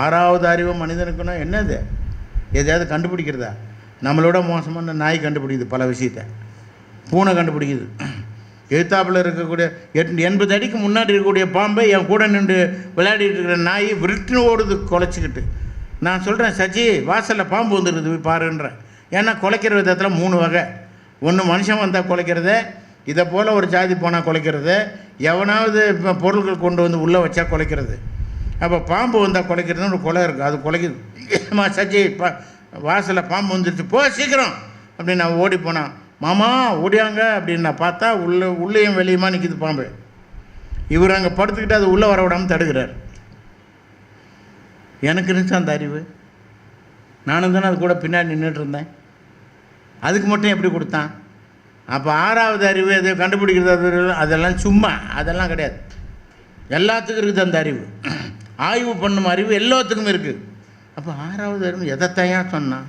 ஆறாவது அறிவு மனிதனுக்குன்னா என்னது? எதையாவது கண்டுபிடிக்கிறதா? நம்மளோட மோசமான நாய் கண்டுபிடிக்குது பல விஷயத்தை, பூனை கண்டுபிடிக்குது. எழுத்தாப்பில் இருக்கக்கூடிய 80 அடிக்கு முன்னாடி இருக்கக்கூடிய பாம்பை என் கூட நின்று விளையாடிட்டு இருக்கிற நாய் விருட்டுன்னு ஓடுது குலைச்சிக்கிட்டு. நான் சொல்கிறேன், சச்சி வாசலில் பாம்பு வந்துடுது போய் பாருன்றேன். ஏன்னா குலைக்கிற விதத்தில் 3 வகை. ஒன்று மனுஷன் வந்தால் குலைக்கிறது, இதை போல் ஒரு ஜாதி போனால் குலைக்கிறது, எவனாவது இப்போ பொருட்கள் கொண்டு வந்து உள்ளே வச்சா குலைக்கிறது. அப்போ பாம்பு வந்தால் குலைக்கிறதுன்னு ஒரு கொலை இருக்குது, அது குலைக்குது. சச்சி வாசலில் பாம்பு வந்துடுச்சு, போ சீக்கிரம் அப்படின்னு நான் ஓடி போனான். மாமா ஓடியாங்க அப்படின்னு நான் பார்த்தா உள்ளேயும் வெளியுமா நிற்கிது பாம்பு. இவர் அங்கே படுத்துக்கிட்டு அது உள்ளே வர விடாமல் தடுக்கிறார். எனக்கு இருந்துச்சு அந்த அறிவு, நானும் தானே அது கூட பின்னாடி நின்றுட்டு இருந்தேன். அதுக்கு மட்டும் எப்படி கொடுத்தான்? அப்போ 6வது அறிவு எதை கண்டுபிடிக்கிறது அதெல்லாம் சும்மா, அதெல்லாம் கிடையாது. எல்லாத்துக்கும் இருக்குது அந்த அறிவு. ஆய்வு பண்ணும் அறிவு எல்லாத்துக்கும் இருக்குது. அப்போ 6வது அறிவு எதைத்தையா சொன்னான்?